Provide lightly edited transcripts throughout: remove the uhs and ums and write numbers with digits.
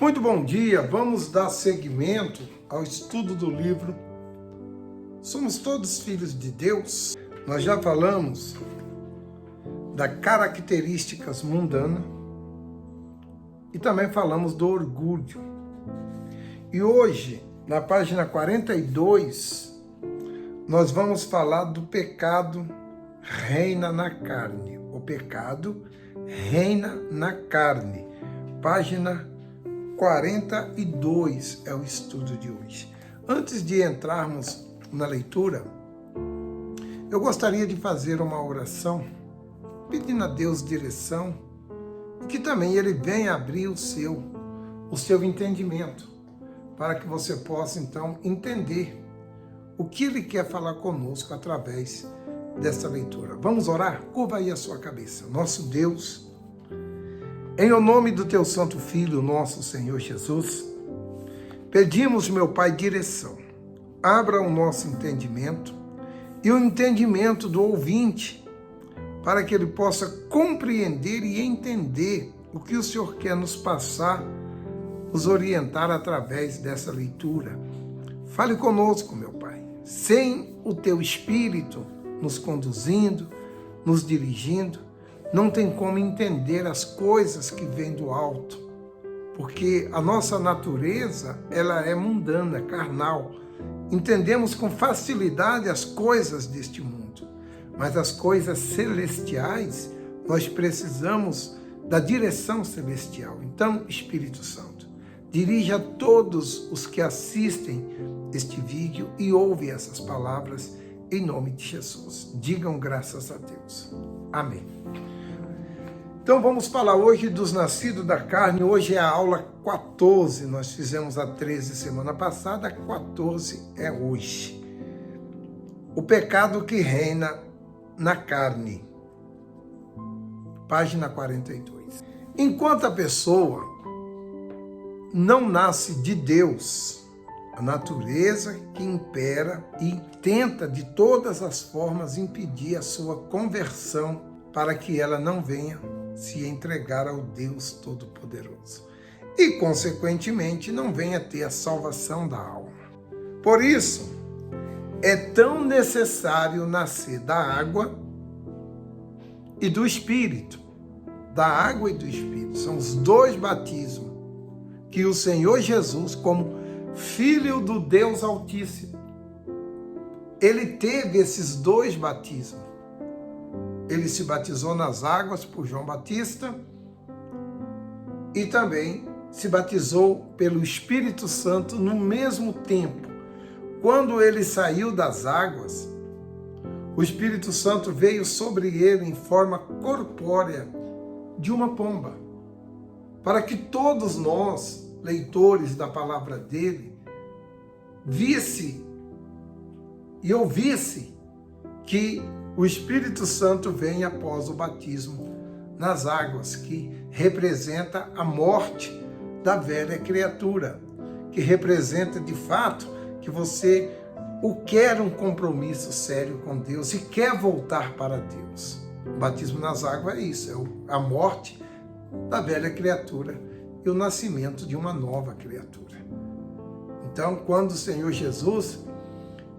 Muito bom dia, vamos dar seguimento ao estudo do livro Somos Todos Filhos de Deus. Nós já falamos das características mundanas e também falamos do orgulho. E hoje, na página 42, nós vamos falar do pecado reina na carne. O pecado reina na carne. Página 42 é o estudo de hoje. Antes de entrarmos na leitura, eu gostaria de fazer uma oração, pedindo a Deus direção, e que também Ele venha abrir o seu entendimento, para que você possa então entender o que Ele quer falar conosco através dessa leitura. Vamos orar? Curva aí a sua cabeça. Nosso Deus, em o nome do Teu Santo Filho, nosso Senhor Jesus, pedimos, meu Pai, direção. Abra o nosso entendimento e o entendimento do ouvinte, para que ele possa compreender e entender o que o Senhor quer nos passar, nos orientar através dessa leitura. Fale conosco, meu Pai. Sem o Teu Espírito nos conduzindo, nos dirigindo, não tem como entender as coisas que vêm do alto, porque a nossa natureza, ela é mundana, carnal. Entendemos com facilidade as coisas deste mundo, mas as coisas celestiais, nós precisamos da direção celestial. Então, Espírito Santo, dirija a todos os que assistem este vídeo e ouvem essas palavras, em nome de Jesus. Digam graças a Deus. Amém. Então vamos falar hoje dos nascidos da carne. Hoje é a aula 14, nós fizemos a 13 semana passada, a 14 é hoje. O pecado que reina na carne. Página 42. Enquanto a pessoa não nasce de Deus, a natureza que impera e tenta de todas as formas impedir a sua conversão para que ela não venha se entregar ao Deus Todo-Poderoso e, consequentemente, não venha ter a salvação da alma. Por isso, é tão necessário nascer da água e do Espírito. Da água e do Espírito. São os dois batismos que o Senhor Jesus, como Filho do Deus Altíssimo, Ele teve esses dois batismos. Ele se batizou nas águas por João Batista e também se batizou pelo Espírito Santo no mesmo tempo. Quando ele saiu das águas, o Espírito Santo veio sobre ele em forma corpórea de uma pomba, para que todos nós, leitores da palavra dele, visse e ouvisse que o Espírito Santo vem após o batismo nas águas, que representa a morte da velha criatura, que representa de fato que você quer um compromisso sério com Deus e quer voltar para Deus. O batismo nas águas é isso, é a morte da velha criatura e o nascimento de uma nova criatura. Então, quando o Senhor Jesus,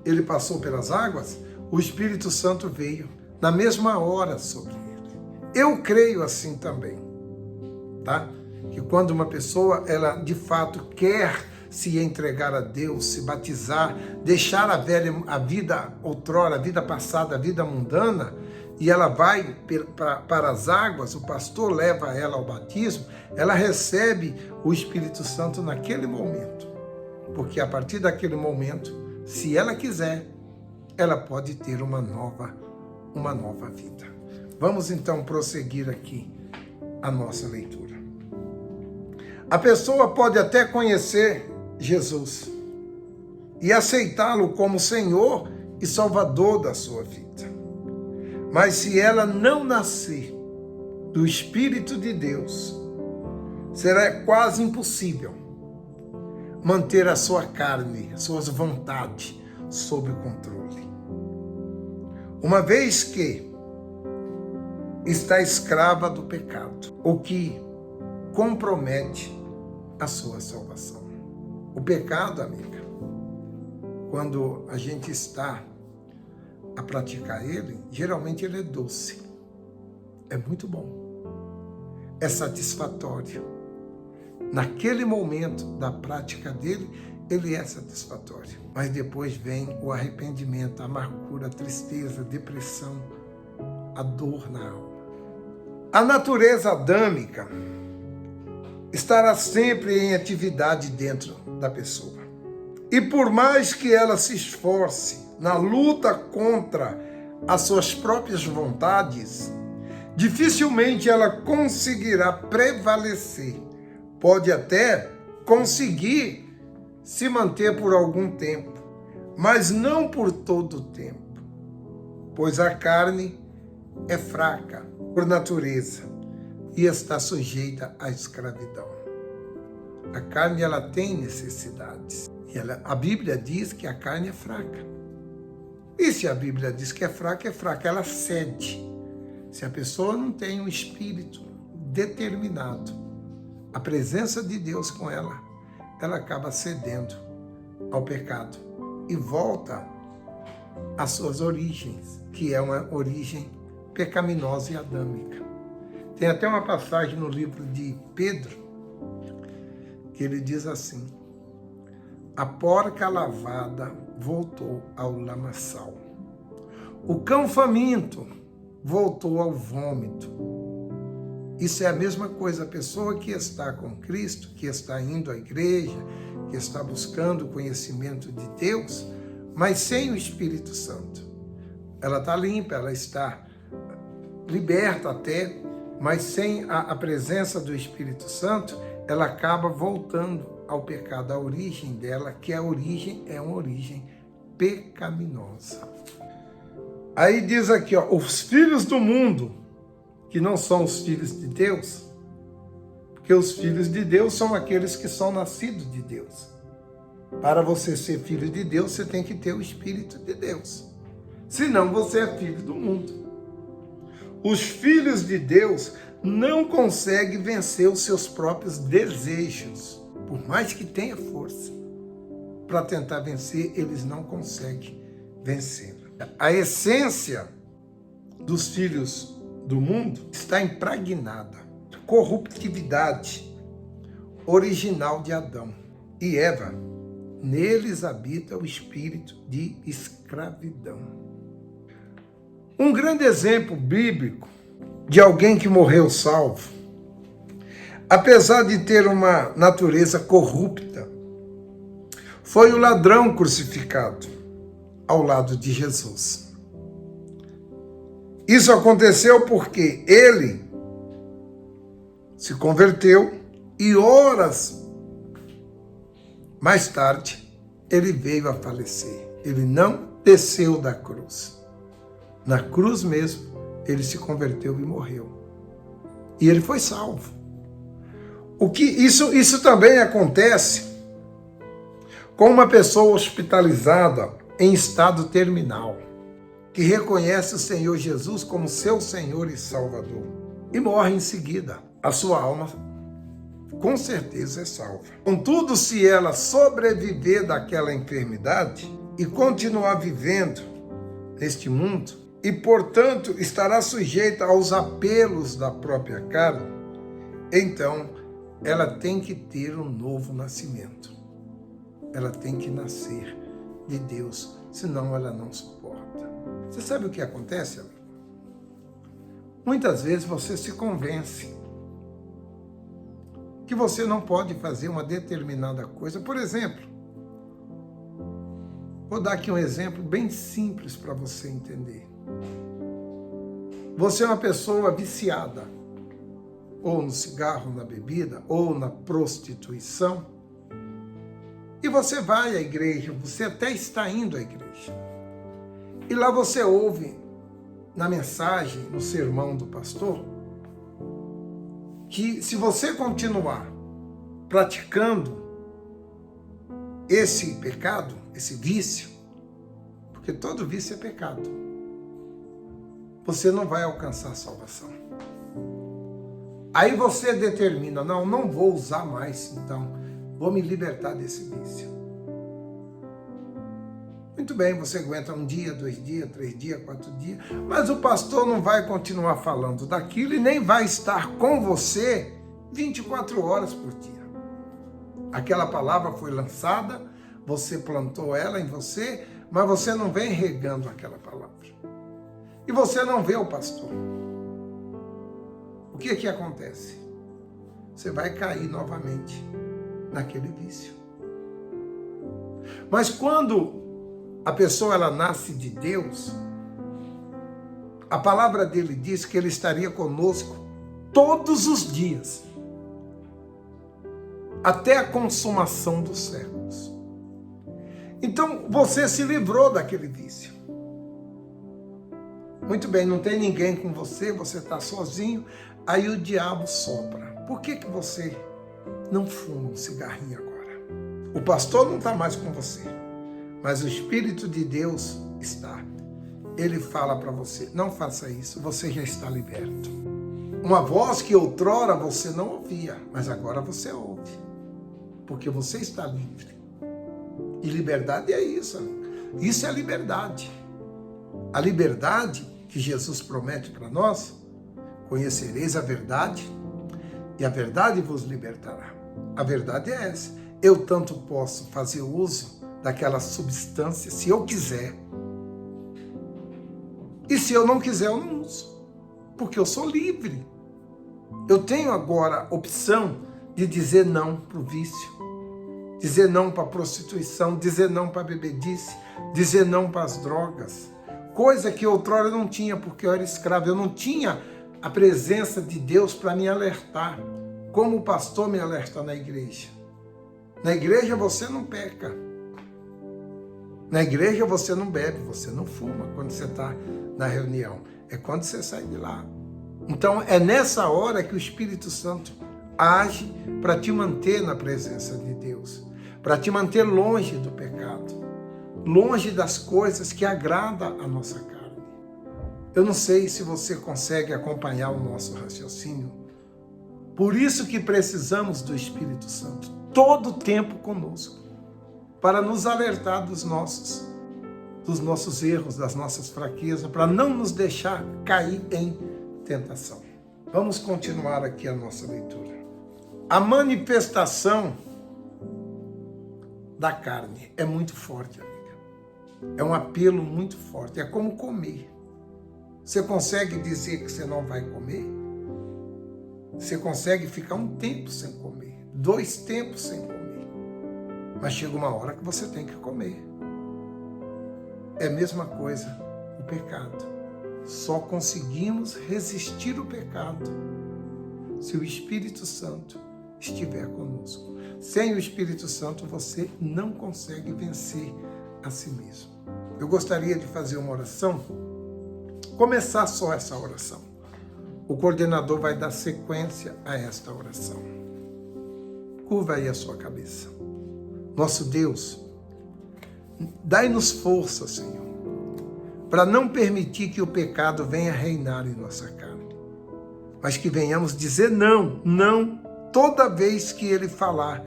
ele passou pelas águas, o Espírito Santo veio na mesma hora sobre ele. Eu creio assim também, tá? Que quando uma pessoa, ela de fato quer se entregar a Deus, se batizar, deixar a vida outrora, a vida passada, a vida mundana, e ela vai para as águas, o pastor leva ela ao batismo, ela recebe o Espírito Santo naquele momento. Porque a partir daquele momento, se ela quiser, ela pode ter uma nova vida. Vamos então prosseguir aqui a nossa leitura. A pessoa pode até conhecer Jesus e aceitá-lo como Senhor e Salvador da sua vida. Mas se ela não nascer do Espírito de Deus, será quase impossível manter a sua carne, as suas vontades sob controle. Uma vez que está escrava do pecado, o que compromete a sua salvação. O pecado, amiga, quando a gente está a praticar ele, geralmente ele é doce. É muito bom. É satisfatório. Naquele momento da prática dele, ele é satisfatório. Mas depois vem o arrependimento, a amargura, a tristeza, a depressão, a dor na alma. A natureza adâmica estará sempre em atividade dentro da pessoa. E por mais que ela se esforce na luta contra as suas próprias vontades, dificilmente ela conseguirá prevalecer. Pode até conseguir se manter por algum tempo, mas não por todo o tempo, pois a carne é fraca por natureza e está sujeita à escravidão. A carne, ela tem necessidades. E a Bíblia diz que a carne é fraca. E se a Bíblia diz que é fraca, ela cede. Se a pessoa não tem um espírito determinado, a presença de Deus com ela acaba cedendo ao pecado e volta às suas origens, que é uma origem pecaminosa e adâmica. Tem até uma passagem no livro de Pedro que ele diz assim: a porca lavada voltou ao lamaçal. O cão faminto voltou ao vômito. Isso é a mesma coisa. A pessoa que está com Cristo, que está indo à igreja, que está buscando o conhecimento de Deus, mas sem o Espírito Santo. Ela está limpa, ela está liberta até, mas sem a presença do Espírito Santo, ela acaba voltando ao pecado, a origem dela, que a origem é uma origem pecaminosa. Aí diz aqui, os filhos do mundo, que não são os filhos de Deus, porque os filhos de Deus são aqueles que são nascidos de Deus. Para você ser filho de Deus, você tem que ter o Espírito de Deus. Senão você é filho do mundo. Os filhos de Deus não conseguem vencer os seus próprios desejos. Por mais que tenha força para tentar vencer, eles não conseguem vencer. A essência dos filhos do mundo está impregnada. Corruptividade original de Adão e Eva. Neles habita o espírito de escravidão. Um grande exemplo bíblico de alguém que morreu salvo, apesar de ter uma natureza corrupta, foi o ladrão crucificado ao lado de Jesus. Isso aconteceu porque ele se converteu e horas mais tarde ele veio a falecer. Ele não desceu da cruz. Na cruz mesmo, ele se converteu e morreu. E ele foi salvo. Isso também acontece com uma pessoa hospitalizada em estado terminal, que reconhece o Senhor Jesus como seu Senhor e Salvador e morre em seguida. A sua alma, com certeza, é salva. Contudo, se ela sobreviver daquela enfermidade e continuar vivendo neste mundo, e, portanto, estará sujeita aos apelos da própria carne, então ela tem que ter um novo nascimento. Ela tem que nascer de Deus, senão ela não suporta. Você sabe o que acontece, amigo? Muitas vezes você se convence que você não pode fazer uma determinada coisa. Por exemplo, vou dar aqui um exemplo bem simples para você entender. Você é uma pessoa viciada, ou no cigarro, na bebida, ou na prostituição, e você vai à igreja, você até está indo à igreja, e lá você ouve na mensagem, no sermão do pastor, que se você continuar praticando esse pecado, esse vício, porque todo vício é pecado, você não vai alcançar a salvação. Aí você determina, não vou usar mais, então vou me libertar desse vício. Muito bem, você aguenta 1 dia, 2 dias, 3 dias, 4 dias, mas o pastor não vai continuar falando daquilo e nem vai estar com você 24 horas por dia. Aquela palavra foi lançada, você plantou ela em você, mas você não vem regando aquela palavra. E você não vê o pastor. O que acontece? Você vai cair novamente naquele vício. Mas quando a pessoa ela nasce de Deus, a palavra dele diz que ele estaria conosco todos os dias, até a consumação dos séculos. Então você se livrou daquele vício. Muito bem, não tem ninguém com você, você está sozinho, aí o diabo sopra. Por que você não fuma um cigarrinho agora? O pastor não está mais com você, mas o Espírito de Deus está. Ele fala para você, não faça isso, você já está liberto. Uma voz que outrora você não ouvia, mas agora você ouve, porque você está livre. E liberdade é isso, isso é liberdade. A liberdade que Jesus promete para nós, conhecereis a verdade, e a verdade vos libertará. A verdade é essa, eu tanto posso fazer uso daquela substância, se eu quiser, e se eu não quiser, eu não uso, porque eu sou livre. Eu tenho agora a opção de dizer não para o vício, dizer não para a prostituição, dizer não para a bebedice, dizer não para as drogas, coisa que outrora eu não tinha, porque eu era escravo, eu não tinha a presença de Deus para me alertar, como o pastor me alerta na igreja. Na igreja você não peca, na igreja você não bebe, você não fuma quando você está na reunião, é quando você sai de lá. Então é nessa hora que o Espírito Santo age para te manter na presença de Deus, para te manter longe do pecado, longe das coisas que agradam a nossa carne. Eu não sei se você consegue acompanhar o nosso raciocínio. Por isso que precisamos do Espírito Santo, todo o tempo conosco, para nos alertar dos nossos erros, das nossas fraquezas, para não nos deixar cair em tentação. Vamos continuar aqui a nossa leitura. A manifestação da carne é muito forte, amiga. É um apelo muito forte. É como comer. Você consegue dizer que você não vai comer? Você consegue ficar um tempo sem comer, 2 tempos sem comer. Mas chega uma hora que você tem que comer. É a mesma coisa o pecado. Só conseguimos resistir o pecado se o Espírito Santo estiver conosco. Sem o Espírito Santo, você não consegue vencer a si mesmo. Eu gostaria de fazer uma oração, começar só essa oração. O coordenador vai dar sequência a esta oração. Curva aí a sua cabeça. Nosso Deus, dai-nos força, Senhor, para não permitir que o pecado venha reinar em nossa carne, mas que venhamos dizer não, toda vez que ele falar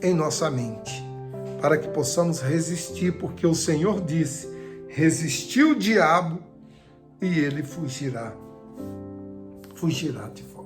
em nossa mente, para que possamos resistir, porque o Senhor disse, resistir o diabo e ele fugirá de fora.